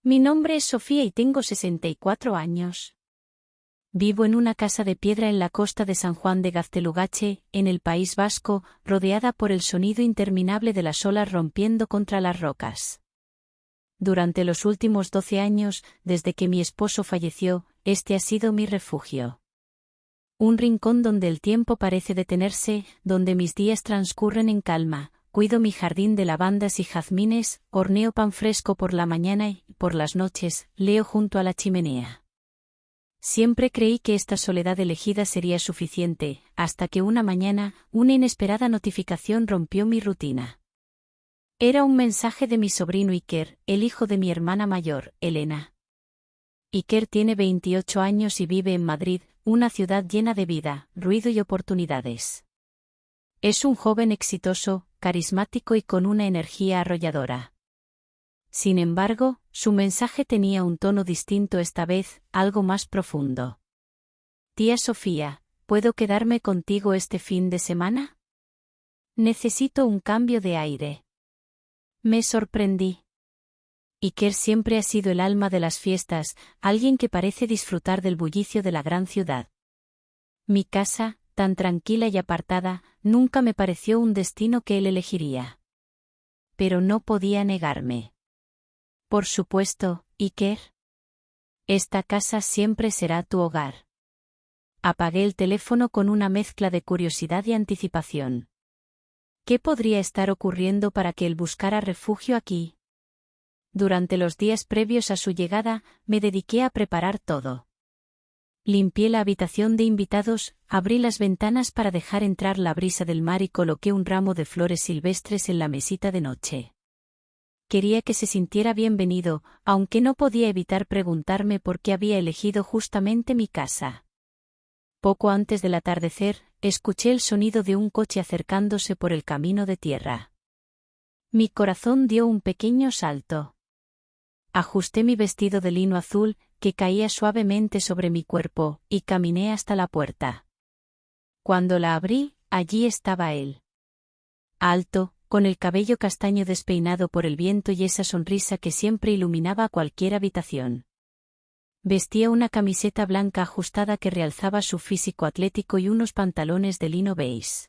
Mi nombre es Sofía y tengo 64 años. Vivo en una casa de piedra en la costa de San Juan de Gaztelugatxe, en el País Vasco, rodeada por el sonido interminable de las olas rompiendo contra las rocas. Durante los últimos 12 años, desde que mi esposo falleció, este ha sido mi refugio. Un rincón donde el tiempo parece detenerse, donde mis días transcurren en calma. Cuido mi jardín de lavandas y jazmines, horneo pan fresco por la mañana y, por las noches, leo junto a la chimenea. Siempre creí que esta soledad elegida sería suficiente, hasta que una mañana, una inesperada notificación rompió mi rutina. Era un mensaje de mi sobrino Iker, el hijo de mi hermana mayor, Elena. Iker tiene 28 años y vive en Madrid, una ciudad llena de vida, ruido y oportunidades. Es un joven exitoso, carismático y con una energía arrolladora. Sin embargo, su mensaje tenía un tono distinto esta vez, algo más profundo. Tía Sofía, ¿puedo quedarme contigo este fin de semana? Necesito un cambio de aire. Me sorprendí. Iker siempre ha sido el alma de las fiestas, alguien que parece disfrutar del bullicio de la gran ciudad. Mi casa, tan tranquila y apartada, nunca me pareció un destino que él elegiría. Pero no podía negarme. Por supuesto, Iker. Esta casa siempre será tu hogar. Apagué el teléfono con una mezcla de curiosidad y anticipación. ¿Qué podría estar ocurriendo para que él buscara refugio aquí? Durante los días previos a su llegada, me dediqué a preparar todo. Limpié la habitación de invitados, abrí las ventanas para dejar entrar la brisa del mar y coloqué un ramo de flores silvestres en la mesita de noche. Quería que se sintiera bienvenido, aunque no podía evitar preguntarme por qué había elegido justamente mi casa. Poco antes del atardecer, escuché el sonido de un coche acercándose por el camino de tierra. Mi corazón dio un pequeño salto. Ajusté mi vestido de lino azul, que caía suavemente sobre mi cuerpo, y caminé hasta la puerta. Cuando la abrí, allí estaba él. Alto, con el cabello castaño despeinado por el viento y esa sonrisa que siempre iluminaba cualquier habitación. Vestía una camiseta blanca ajustada que realzaba su físico atlético y unos pantalones de lino beige.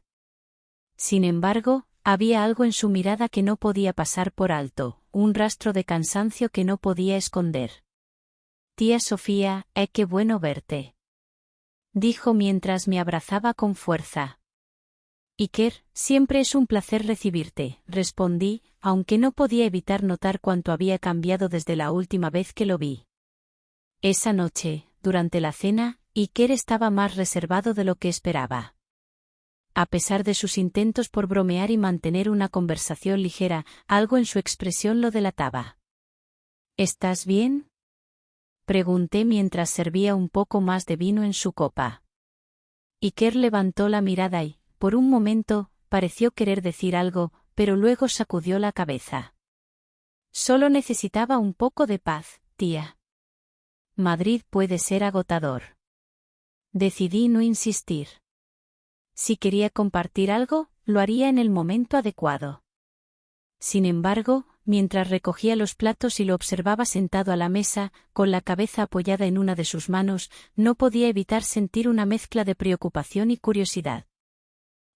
Sin embargo, había algo en su mirada que no podía pasar por alto, un rastro de cansancio que no podía esconder. Tía Sofía, qué bueno verte. Dijo mientras me abrazaba con fuerza. Iker, siempre es un placer recibirte, respondí, aunque no podía evitar notar cuánto había cambiado desde la última vez que lo vi. Esa noche, durante la cena, Iker estaba más reservado de lo que esperaba. A pesar de sus intentos por bromear y mantener una conversación ligera, algo en su expresión lo delataba. ¿Estás bien?, pregunté mientras servía un poco más de vino en su copa. Iker levantó la mirada y, por un momento, pareció querer decir algo, pero luego sacudió la cabeza. Solo necesitaba un poco de paz, tía. Madrid puede ser agotador. Decidí no insistir. Si quería compartir algo, lo haría en el momento adecuado. Sin embargo, mientras recogía los platos y lo observaba sentado a la mesa, con la cabeza apoyada en una de sus manos, no podía evitar sentir una mezcla de preocupación y curiosidad.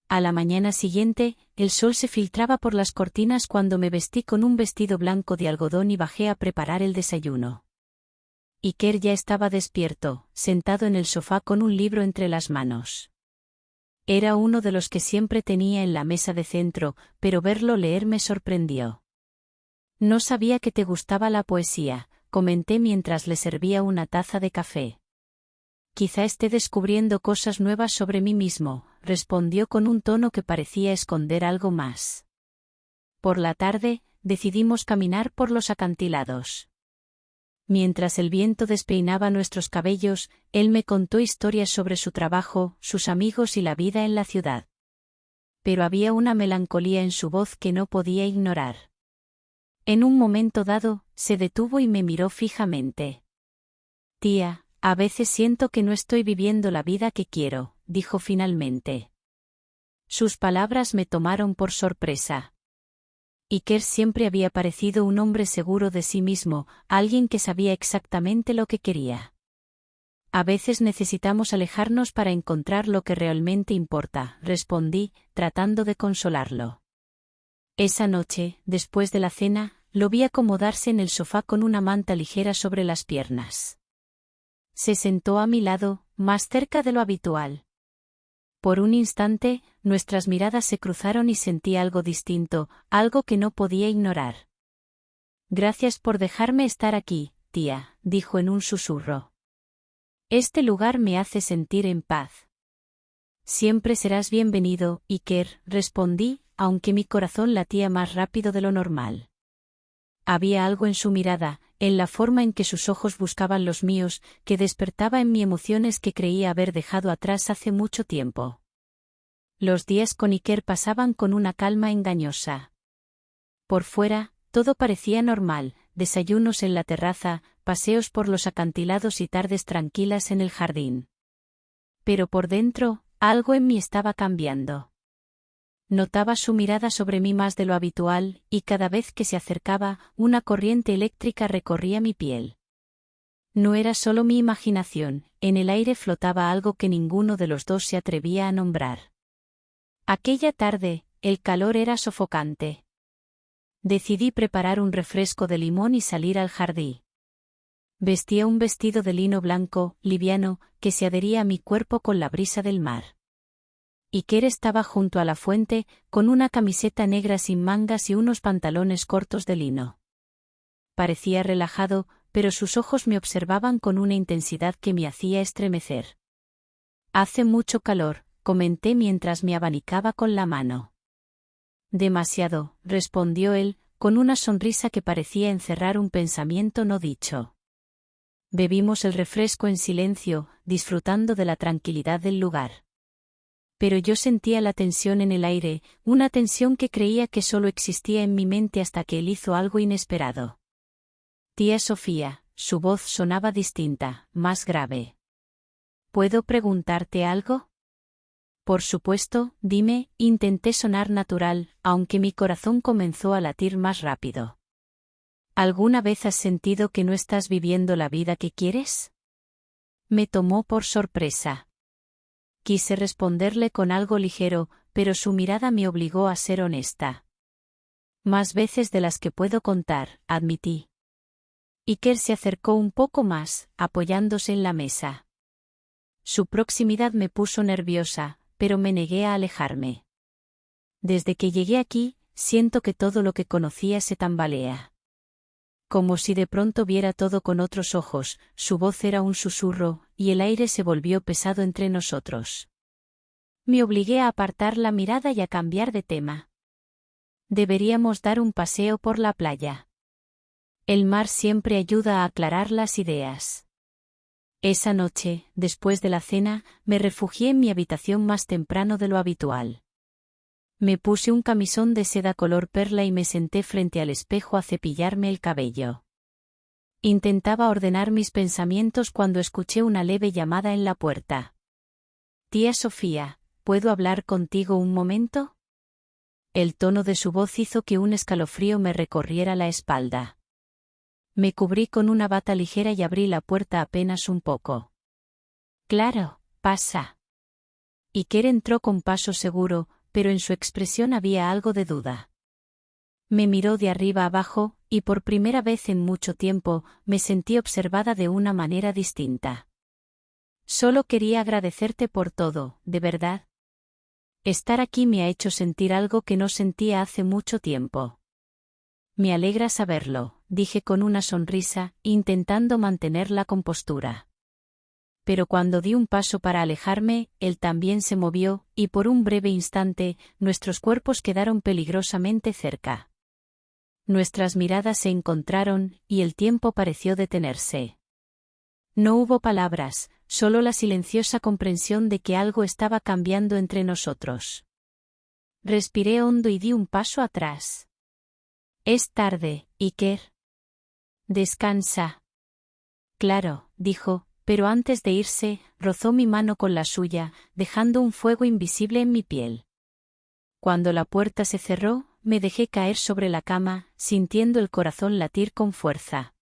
A la mañana siguiente, el sol se filtraba por las cortinas cuando me vestí con un vestido blanco de algodón y bajé a preparar el desayuno. Iker ya estaba despierto, sentado en el sofá con un libro entre las manos. Era uno de los que siempre tenía en la mesa de centro, pero verlo leer me sorprendió. No sabía que te gustaba la poesía, comenté mientras le servía una taza de café. Quizá esté descubriendo cosas nuevas sobre mí mismo, respondió con un tono que parecía esconder algo más. Por la tarde, decidimos caminar por los acantilados. Mientras el viento despeinaba nuestros cabellos, él me contó historias sobre su trabajo, sus amigos y la vida en la ciudad. Pero había una melancolía en su voz que no podía ignorar. En un momento dado, se detuvo y me miró fijamente. Tía, a veces siento que no estoy viviendo la vida que quiero, dijo finalmente. Sus palabras me tomaron por sorpresa. Iker siempre había parecido un hombre seguro de sí mismo, alguien que sabía exactamente lo que quería. A veces necesitamos alejarnos para encontrar lo que realmente importa, respondí, tratando de consolarlo. Esa noche, después de la cena, lo vi acomodarse en el sofá con una manta ligera sobre las piernas. Se sentó a mi lado, más cerca de lo habitual. Por un instante, nuestras miradas se cruzaron y sentí algo distinto, algo que no podía ignorar. Gracias por dejarme estar aquí, tía, dijo en un susurro. Este lugar me hace sentir en paz. Siempre serás bienvenido, Iker, respondí, aunque mi corazón latía más rápido de lo normal. Había algo en su mirada, en la forma en que sus ojos buscaban los míos, que despertaba en mí emociones que creía haber dejado atrás hace mucho tiempo. Los días con Iker pasaban con una calma engañosa. Por fuera, todo parecía normal, desayunos en la terraza, paseos por los acantilados y tardes tranquilas en el jardín. Pero por dentro, algo en mí estaba cambiando. Notaba su mirada sobre mí más de lo habitual, y cada vez que se acercaba, una corriente eléctrica recorría mi piel. No era solo mi imaginación, en el aire flotaba algo que ninguno de los dos se atrevía a nombrar. Aquella tarde, el calor era sofocante. Decidí preparar un refresco de limón y salir al jardín. Vestía un vestido de lino blanco, liviano, que se adhería a mi cuerpo con la brisa del mar. Iker estaba junto a la fuente, con una camiseta negra sin mangas y unos pantalones cortos de lino. Parecía relajado, pero sus ojos me observaban con una intensidad que me hacía estremecer. Hace mucho calor, comenté mientras me abanicaba con la mano. Demasiado, respondió él, con una sonrisa que parecía encerrar un pensamiento no dicho. Bebimos el refresco en silencio, disfrutando de la tranquilidad del lugar. Pero yo sentía la tensión en el aire, una tensión que creía que solo existía en mi mente hasta que él hizo algo inesperado. Tía Sofía, su voz sonaba distinta, más grave. ¿Puedo preguntarte algo? Por supuesto, dime, intenté sonar natural, aunque mi corazón comenzó a latir más rápido. ¿Alguna vez has sentido que no estás viviendo la vida que quieres? Me tomó por sorpresa. Quise responderle con algo ligero, pero su mirada me obligó a ser honesta. Más veces de las que puedo contar, admití. Iker se acercó un poco más, apoyándose en la mesa. Su proximidad me puso nerviosa, pero me negué a alejarme. Desde que llegué aquí, siento que todo lo que conocía se tambalea. Como si de pronto viera todo con otros ojos, su voz era un susurro, y el aire se volvió pesado entre nosotros. Me obligué a apartar la mirada y a cambiar de tema. Deberíamos dar un paseo por la playa. El mar siempre ayuda a aclarar las ideas. Esa noche, después de la cena, me refugié en mi habitación más temprano de lo habitual. Me puse un camisón de seda color perla y me senté frente al espejo a cepillarme el cabello. Intentaba ordenar mis pensamientos cuando escuché una leve llamada en la puerta. Tía Sofía, ¿puedo hablar contigo un momento? El tono de su voz hizo que un escalofrío me recorriera la espalda. Me cubrí con una bata ligera y abrí la puerta apenas un poco. Claro, pasa. Iker entró con paso seguro, pero en su expresión había algo de duda. Me miró de arriba abajo, y por primera vez en mucho tiempo, me sentí observada de una manera distinta. Solo quería agradecerte por todo, ¿de verdad? Estar aquí me ha hecho sentir algo que no sentía hace mucho tiempo. Me alegra saberlo, dije con una sonrisa, intentando mantener la compostura. Pero cuando di un paso para alejarme, él también se movió, y por un breve instante, nuestros cuerpos quedaron peligrosamente cerca. Nuestras miradas se encontraron, y el tiempo pareció detenerse. No hubo palabras, solo la silenciosa comprensión de que algo estaba cambiando entre nosotros. Respiré hondo y di un paso atrás. Es tarde, Iker. Descansa. Claro, dijo, pero antes de irse, rozó mi mano con la suya, dejando un fuego invisible en mi piel. Cuando la puerta se cerró, me dejé caer sobre la cama, sintiendo el corazón latir con fuerza.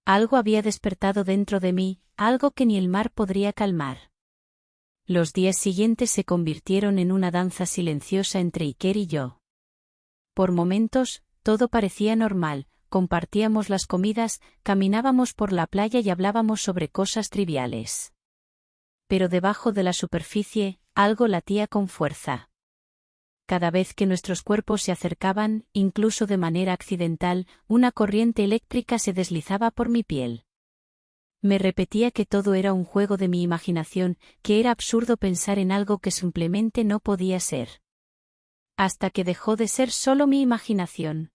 Algo había despertado dentro de mí, algo que ni el mar podría calmar. Los días siguientes se convirtieron en una danza silenciosa entre Iker y yo. Por momentos, todo parecía normal, compartíamos las comidas, caminábamos por la playa y hablábamos sobre cosas triviales. Pero debajo de la superficie, algo latía con fuerza. Cada vez que nuestros cuerpos se acercaban, incluso de manera accidental, una corriente eléctrica se deslizaba por mi piel. Me repetía que todo era un juego de mi imaginación, que era absurdo pensar en algo que simplemente no podía ser. Hasta que dejó de ser solo mi imaginación.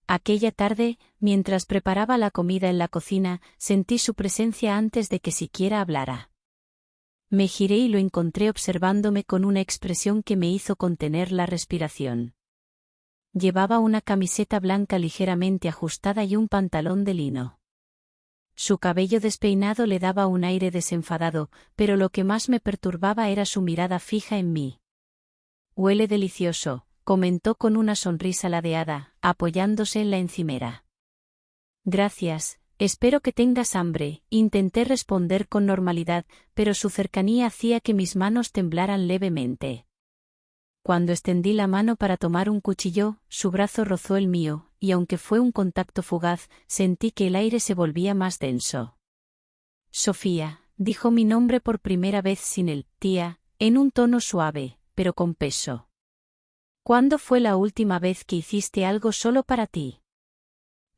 Aquella tarde, mientras preparaba la comida en la cocina, sentí su presencia antes de que siquiera hablara. Me giré y lo encontré observándome con una expresión que me hizo contener la respiración. Llevaba una camiseta blanca ligeramente ajustada y un pantalón de lino. Su cabello despeinado le daba un aire desenfadado, pero lo que más me perturbaba era su mirada fija en mí. «Huele delicioso», comentó con una sonrisa ladeada, apoyándose en la encimera. «Gracias, espero que tengas hambre», intenté responder con normalidad, pero su cercanía hacía que mis manos temblaran levemente. Cuando extendí la mano para tomar un cuchillo, su brazo rozó el mío, y aunque fue un contacto fugaz, sentí que el aire se volvía más denso. «Sofía», dijo mi nombre por primera vez sin el «tía», en un tono suave, pero con peso. «¿Cuándo fue la última vez que hiciste algo solo para ti?»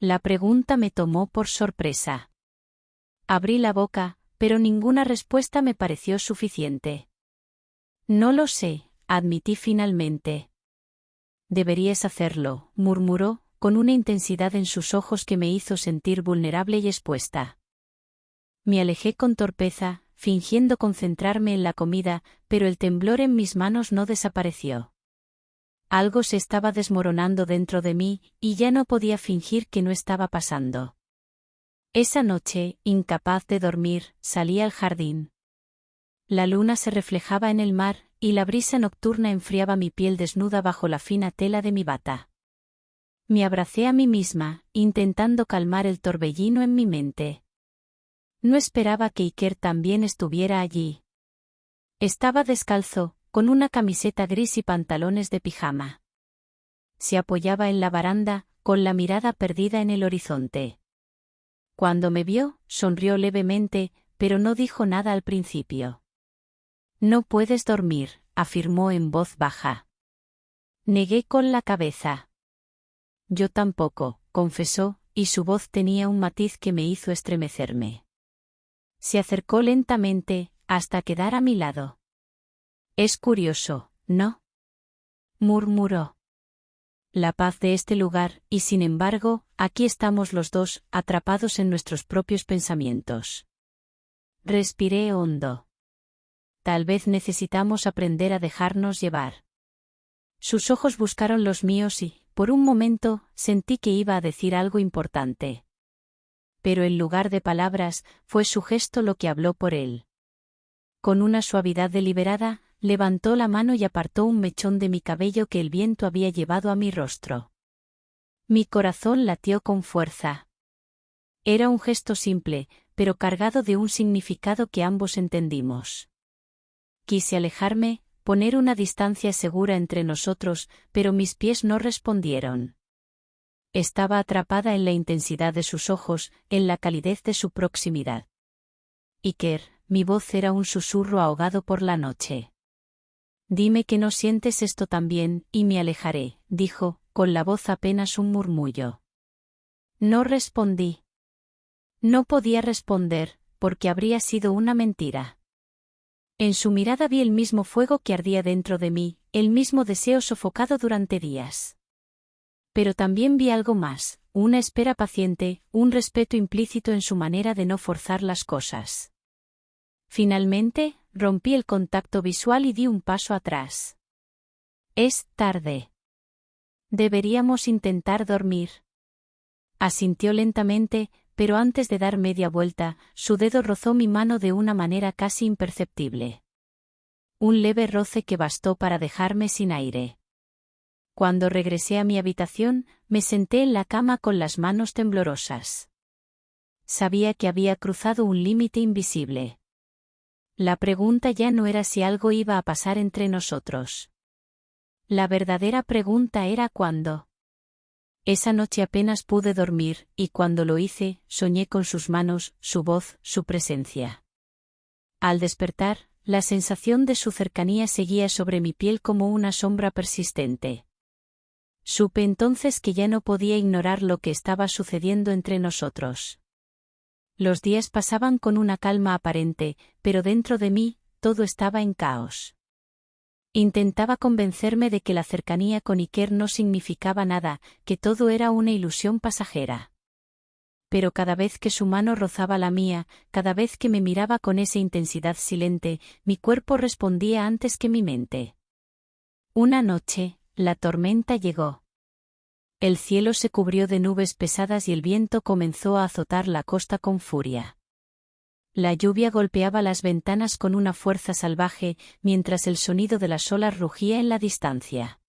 La pregunta me tomó por sorpresa. Abrí la boca, pero ninguna respuesta me pareció suficiente. «No lo sé», admití finalmente. «Deberías hacerlo», murmuró, con una intensidad en sus ojos que me hizo sentir vulnerable y expuesta. Me alejé con torpeza, fingiendo concentrarme en la comida, pero el temblor en mis manos no desapareció. Algo se estaba desmoronando dentro de mí, y ya no podía fingir que no estaba pasando. Esa noche, incapaz de dormir, salí al jardín. La luna se reflejaba en el mar, y la brisa nocturna enfriaba mi piel desnuda bajo la fina tela de mi bata. Me abracé a mí misma, intentando calmar el torbellino en mi mente. No esperaba que Iker también estuviera allí. Estaba descalzo, con una camiseta gris y pantalones de pijama. Se apoyaba en la baranda, con la mirada perdida en el horizonte. Cuando me vio, sonrió levemente, pero no dijo nada al principio. «No puedes dormir», afirmó en voz baja. Negué con la cabeza. «Yo tampoco», confesó, y su voz tenía un matiz que me hizo estremecerme. Se acercó lentamente, hasta quedar a mi lado. «Es curioso, ¿no?», murmuró. «La paz de este lugar, y sin embargo, aquí estamos los dos, atrapados en nuestros propios pensamientos». Respiré hondo. Tal vez necesitamos aprender a dejarnos llevar. Sus ojos buscaron los míos y, por un momento, sentí que iba a decir algo importante. Pero en lugar de palabras, fue su gesto lo que habló por él. Con una suavidad deliberada, levantó la mano y apartó un mechón de mi cabello que el viento había llevado a mi rostro. Mi corazón latió con fuerza. Era un gesto simple, pero cargado de un significado que ambos entendimos. Quise alejarme, poner una distancia segura entre nosotros, pero mis pies no respondieron. Estaba atrapada en la intensidad de sus ojos, en la calidez de su proximidad. «Iker», mi voz era un susurro ahogado por la noche. «Dime que no sientes esto también, y me alejaré», dijo, con la voz apenas un murmullo. No respondí. No podía responder, porque habría sido una mentira. En su mirada vi el mismo fuego que ardía dentro de mí, el mismo deseo sofocado durante días. Pero también vi algo más, una espera paciente, un respeto implícito en su manera de no forzar las cosas. Finalmente, rompí el contacto visual y di un paso atrás. «Es tarde. Deberíamos intentar dormir». Asintió lentamente, pero antes de dar media vuelta, su dedo rozó mi mano de una manera casi imperceptible. Un leve roce que bastó para dejarme sin aire. Cuando regresé a mi habitación, me senté en la cama con las manos temblorosas. Sabía que había cruzado un límite invisible. La pregunta ya no era si algo iba a pasar entre nosotros. La verdadera pregunta era cuándo. Esa noche apenas pude dormir, y cuando lo hice, soñé con sus manos, su voz, su presencia. Al despertar, la sensación de su cercanía seguía sobre mi piel como una sombra persistente. Supe entonces que ya no podía ignorar lo que estaba sucediendo entre nosotros. Los días pasaban con una calma aparente, pero dentro de mí, todo estaba en caos. Intentaba convencerme de que la cercanía con Iker no significaba nada, que todo era una ilusión pasajera. Pero cada vez que su mano rozaba la mía, cada vez que me miraba con esa intensidad silente, mi cuerpo respondía antes que mi mente. Una noche, la tormenta llegó. El cielo se cubrió de nubes pesadas y el viento comenzó a azotar la costa con furia. La lluvia golpeaba las ventanas con una fuerza salvaje, mientras el sonido de las olas rugía en la distancia.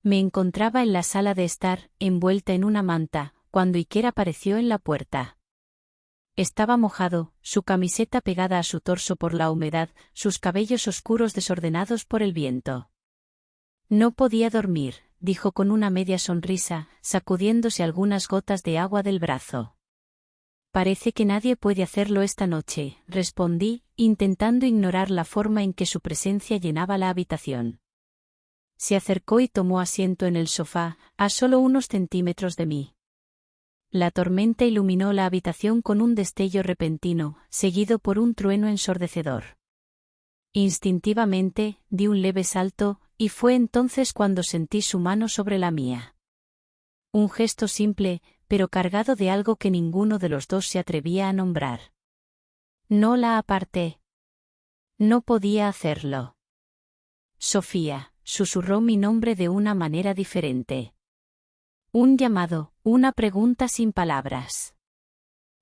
Me encontraba en la sala de estar, envuelta en una manta, cuando Iker apareció en la puerta. Estaba mojado, su camiseta pegada a su torso por la humedad, sus cabellos oscuros desordenados por el viento. No podía dormir, dijo con una media sonrisa, sacudiéndose algunas gotas de agua del brazo. Parece que nadie puede hacerlo esta noche, respondí, intentando ignorar la forma en que su presencia llenaba la habitación. Se acercó y tomó asiento en el sofá, a solo unos centímetros de mí. La tormenta iluminó la habitación con un destello repentino, seguido por un trueno ensordecedor. Instintivamente, di un leve salto, y fue entonces cuando sentí su mano sobre la mía. Un gesto simple, pero cargado de algo que ninguno de los dos se atrevía a nombrar. No la aparté. No podía hacerlo. Sofía, susurró mi nombre de una manera diferente. Un llamado, una pregunta sin palabras.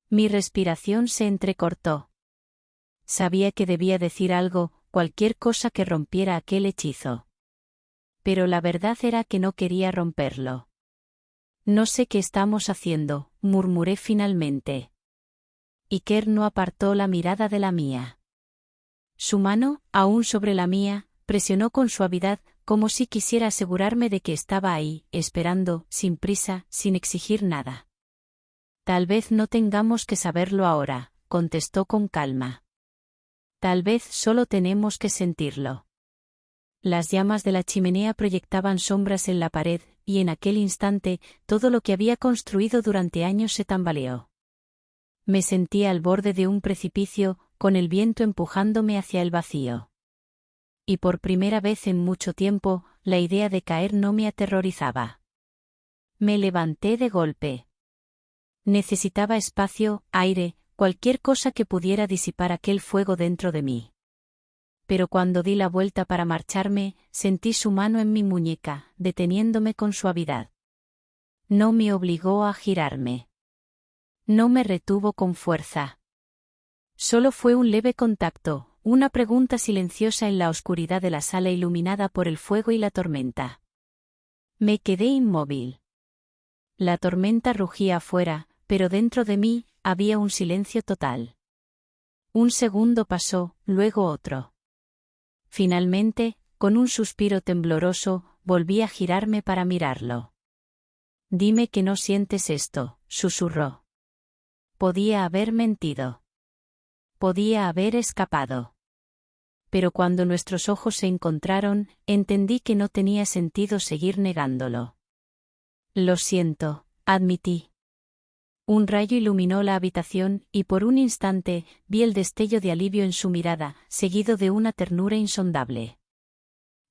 Mi respiración se entrecortó. Sabía que debía decir algo, cualquier cosa que rompiera aquel hechizo. Pero la verdad era que no quería romperlo. No sé qué estamos haciendo, murmuré finalmente. Iker no apartó la mirada de la mía. Su mano, aún sobre la mía, presionó con suavidad, como si quisiera asegurarme de que estaba ahí, esperando, sin prisa, sin exigir nada. Tal vez no tengamos que saberlo ahora, contestó con calma. Tal vez solo tenemos que sentirlo. Las llamas de la chimenea proyectaban sombras en la pared, y en aquel instante, todo lo que había construido durante años se tambaleó. Me sentía al borde de un precipicio, con el viento empujándome hacia el vacío. Y por primera vez en mucho tiempo, la idea de caer no me aterrorizaba. Me levanté de golpe. Necesitaba espacio, aire, cualquier cosa que pudiera disipar aquel fuego dentro de mí. Pero cuando di la vuelta para marcharme, sentí su mano en mi muñeca, deteniéndome con suavidad. No me obligó a girarme. No me retuvo con fuerza. Solo fue un leve contacto, una pregunta silenciosa en la oscuridad de la sala iluminada por el fuego y la tormenta. Me quedé inmóvil. La tormenta rugía afuera, pero dentro de mí, había un silencio total. Un segundo pasó, luego otro. Finalmente, con un suspiro tembloroso, volví a girarme para mirarlo. Dime que no sientes esto, susurró. Podía haber mentido. Podía haber escapado. Pero cuando nuestros ojos se encontraron, entendí que no tenía sentido seguir negándolo. Lo siento, admití. Un rayo iluminó la habitación, y por un instante, vi el destello de alivio en su mirada, seguido de una ternura insondable.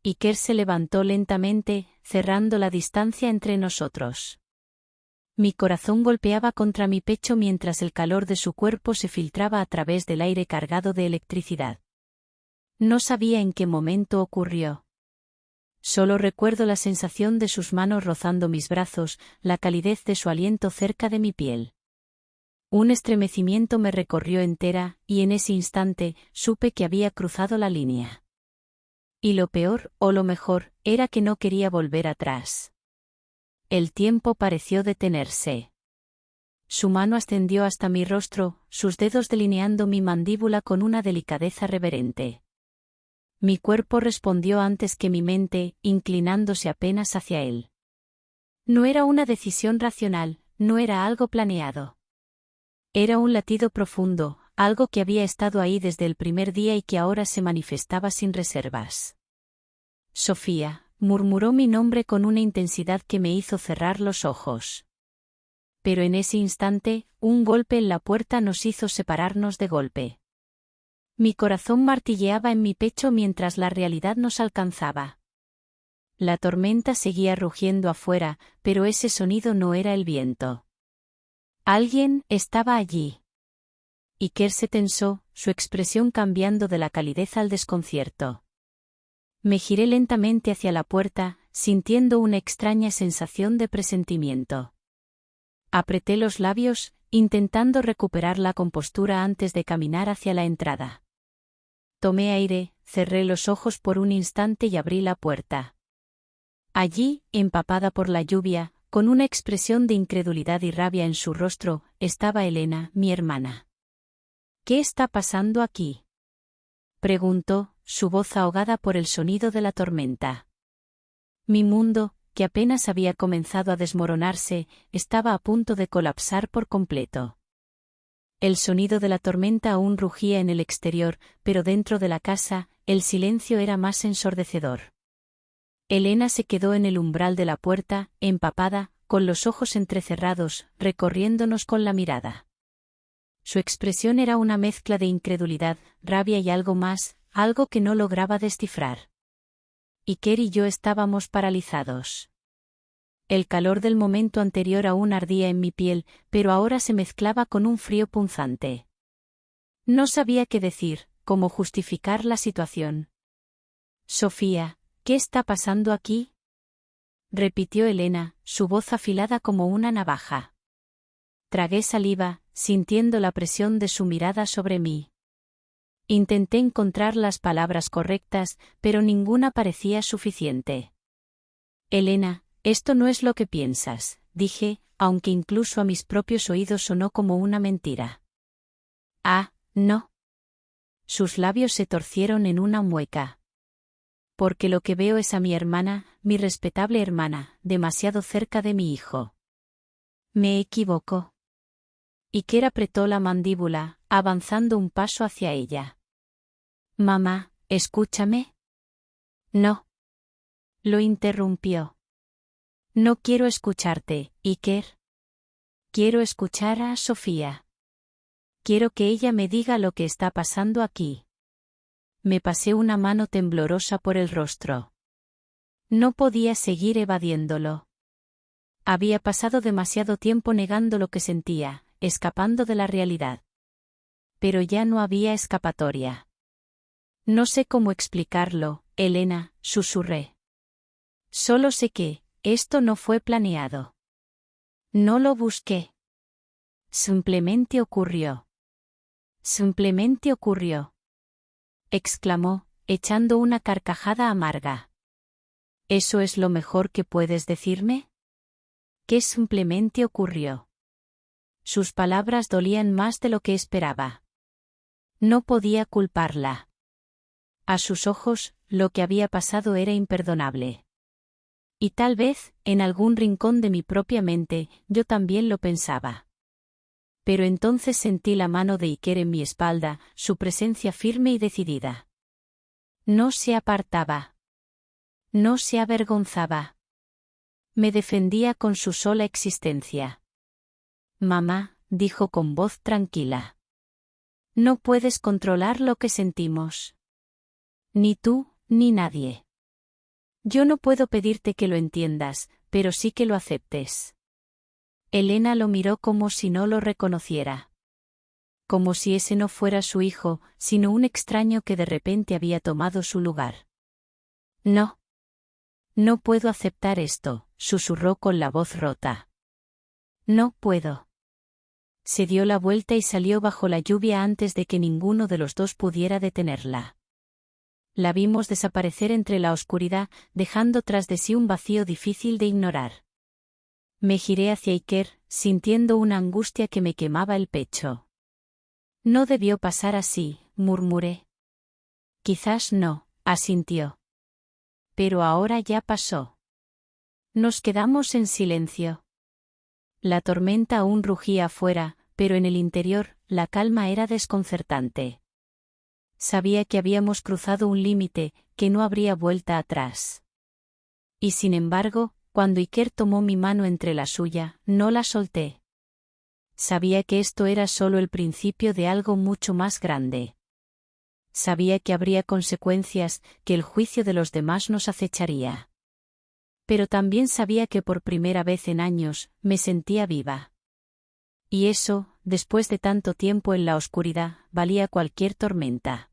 Iker se levantó lentamente, cerrando la distancia entre nosotros. Mi corazón golpeaba contra mi pecho mientras el calor de su cuerpo se filtraba a través del aire cargado de electricidad. No sabía en qué momento ocurrió. Solo recuerdo la sensación de sus manos rozando mis brazos, la calidez de su aliento cerca de mi piel. Un estremecimiento me recorrió entera, y en ese instante, supe que había cruzado la línea. Y lo peor, o lo mejor, era que no quería volver atrás. El tiempo pareció detenerse. Su mano ascendió hasta mi rostro, sus dedos delineando mi mandíbula con una delicadeza reverente. Mi cuerpo respondió antes que mi mente, inclinándose apenas hacia él. No era una decisión racional, no era algo planeado. Era un latido profundo, algo que había estado ahí desde el primer día y que ahora se manifestaba sin reservas. Sofía, murmuró mi nombre con una intensidad que me hizo cerrar los ojos. Pero en ese instante, un golpe en la puerta nos hizo separarnos de golpe. Mi corazón martilleaba en mi pecho mientras la realidad nos alcanzaba. La tormenta seguía rugiendo afuera, pero ese sonido no era el viento. Alguien estaba allí. Iker se tensó, su expresión cambiando de la calidez al desconcierto. Me giré lentamente hacia la puerta, sintiendo una extraña sensación de presentimiento. Apreté los labios, intentando recuperar la compostura antes de caminar hacia la entrada. Tomé aire, cerré los ojos por un instante y abrí la puerta. Allí, empapada por la lluvia, con una expresión de incredulidad y rabia en su rostro, estaba Elena, mi hermana. ¿Qué está pasando aquí?, preguntó, su voz ahogada por el sonido de la tormenta. Mi mundo, que apenas había comenzado a desmoronarse, estaba a punto de colapsar por completo. El sonido de la tormenta aún rugía en el exterior, pero dentro de la casa, el silencio era más ensordecedor. Elena se quedó en el umbral de la puerta, empapada, con los ojos entrecerrados, recorriéndonos con la mirada. Su expresión era una mezcla de incredulidad, rabia y algo más, algo que no lograba descifrar. Iker y yo estábamos paralizados. El calor del momento anterior aún ardía en mi piel, pero ahora se mezclaba con un frío punzante. No sabía qué decir, cómo justificar la situación. Sofía, ¿qué está pasando aquí?, repitió Elena, su voz afilada como una navaja. Tragué saliva, sintiendo la presión de su mirada sobre mí. Intenté encontrar las palabras correctas, pero ninguna parecía suficiente. Elena, esto no es lo que piensas, dije, aunque incluso a mis propios oídos sonó como una mentira. Ah, no. Sus labios se torcieron en una mueca. Porque lo que veo es a mi hermana, mi respetable hermana, demasiado cerca de mi hijo. ¿Me equivoco? Iker apretó la mandíbula, avanzando un paso hacia ella. Mamá, escúchame. No. Lo interrumpió. No quiero escucharte, Iker. Quiero escuchar a Sofía. Quiero que ella me diga lo que está pasando aquí. Me pasé una mano temblorosa por el rostro. No podía seguir evadiéndolo. Había pasado demasiado tiempo negando lo que sentía, escapando de la realidad. Pero ya no había escapatoria. No sé cómo explicarlo, Elena, susurré. Solo sé que, esto no fue planeado. No lo busqué. Simplemente ocurrió. Simplemente ocurrió, exclamó, echando una carcajada amarga. ¿Eso es lo mejor que puedes decirme? ¿Qué simplemente ocurrió? Sus palabras dolían más de lo que esperaba. No podía culparla. A sus ojos, lo que había pasado era imperdonable. Y tal vez, en algún rincón de mi propia mente, yo también lo pensaba. Pero entonces sentí la mano de Iker en mi espalda, su presencia firme y decidida. No se apartaba. No se avergonzaba. Me defendía con su sola existencia. Mamá, dijo con voz tranquila. No puedes controlar lo que sentimos. Ni tú, ni nadie. Yo no puedo pedirte que lo entiendas, pero sí que lo aceptes. Elena lo miró como si no lo reconociera. Como si ese no fuera su hijo, sino un extraño que de repente había tomado su lugar. No. No puedo aceptar esto, susurró con la voz rota. No puedo. Se dio la vuelta y salió bajo la lluvia antes de que ninguno de los dos pudiera detenerla. La vimos desaparecer entre la oscuridad, dejando tras de sí un vacío difícil de ignorar. Me giré hacia Iker, sintiendo una angustia que me quemaba el pecho. No debió pasar así, murmuré. Quizás no, asintió. Pero ahora ya pasó. Nos quedamos en silencio. La tormenta aún rugía afuera, pero en el interior, la calma era desconcertante. Sabía que habíamos cruzado un límite, que no habría vuelta atrás. Y sin embargo, cuando Iker tomó mi mano entre la suya, no la solté. Sabía que esto era solo el principio de algo mucho más grande. Sabía que habría consecuencias, que el juicio de los demás nos acecharía. Pero también sabía que por primera vez en años, me sentía viva. Y eso, después de tanto tiempo en la oscuridad, valía cualquier tormenta.